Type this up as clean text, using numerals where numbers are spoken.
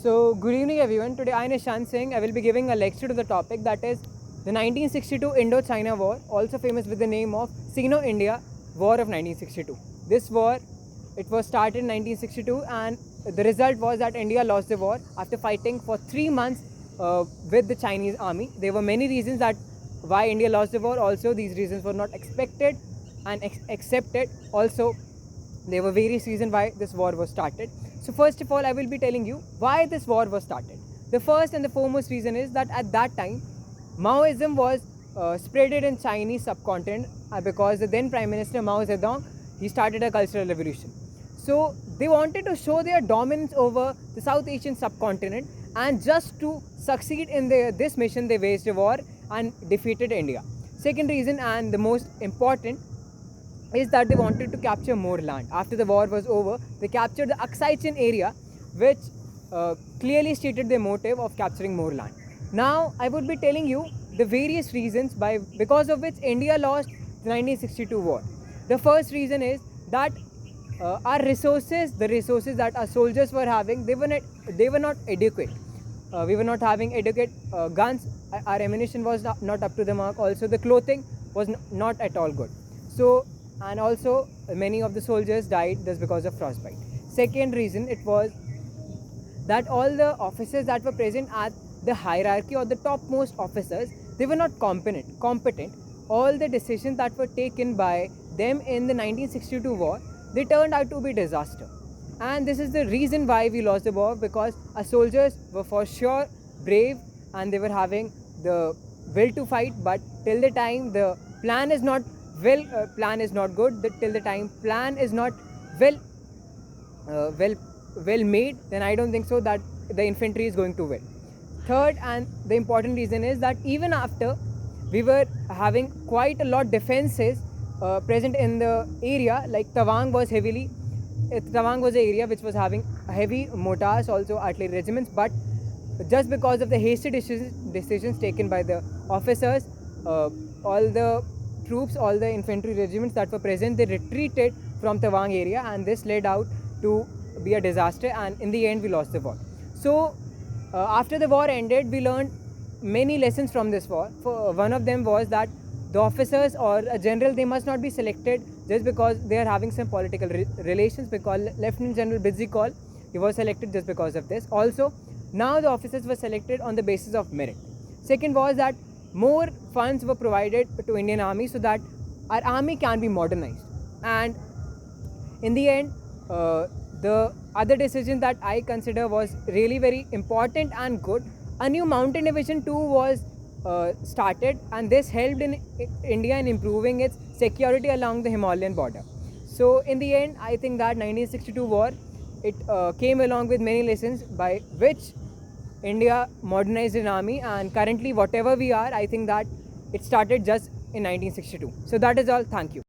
So, good evening everyone. Today I, Nishant Singh, I will be giving a lecture to the topic that is the 1962 Indo-China War, also famous with the name of Sino-India War of 1962. This war, it was started in 1962 and the result was that India lost the war after fighting for 3 months with the Chinese army. There were many reasons that why India lost the war. Also, these reasons were not expected and accepted. Also, there were various reasons why this war was started. So first of all, I will be telling you why this war was started. The first and the foremost reason is that at that time, Maoism was spreaded in Chinese subcontinent because the then Prime Minister Mao Zedong, he started a cultural revolution. So they wanted to show their dominance over the South Asian subcontinent, and just to succeed in this mission, they waged a war and defeated India. Second reason, and the most important, is that they wanted to capture more land. After the war was over, they captured the Aksai-Chin area, which clearly stated their motive of capturing more land. Now, I would be telling you the various reasons because of which India lost the 1962 war. The first reason is that our resources, the resources that our soldiers were having, they were not adequate. We were not having adequate guns. Our ammunition was not up to the mark. Also, the clothing was not at all good. So, and also many of the soldiers died just because of frostbite. Second reason, it was that all the officers that were present at the hierarchy or the topmost officers, they were not competent. All the decisions that were taken by them in the 1962 war, they turned out to be disaster. And this is the reason why we lost the war, because our soldiers were for sure brave and they were having the will to fight, but till the time the plan is not good, till the time plan is not well made, then I don't think so that the infantry is going to win. Third and the important reason is that even after we were having quite a lot defenses present in the area, like Tawang was an area which was having heavy mortars, also artillery regiments, but just because of the hasty decisions taken by the officers, all the troops, all the infantry regiments that were present, they retreated from Tawang area, and this led out to be a disaster, and in the end we lost the war. So after the war ended, we learned many lessons from this war. One of them was that the officers or a general, they must not be selected just because they are having some political relations, because Lieutenant General Bidzikol, he was selected just because of this. Also, now the officers were selected on the basis of merit. Second was that more funds were provided to Indian Army so that our army can be modernized. And in the end, the other decision that I consider was really very important and good. A new mountain division 2 was started, and this helped in India in improving its security along the Himalayan border. So in the end, I think that 1962 war, it came along with many lessons by which India modernized an army, and currently whatever we are, I think that it started just in 1962. So that is all. Thank you.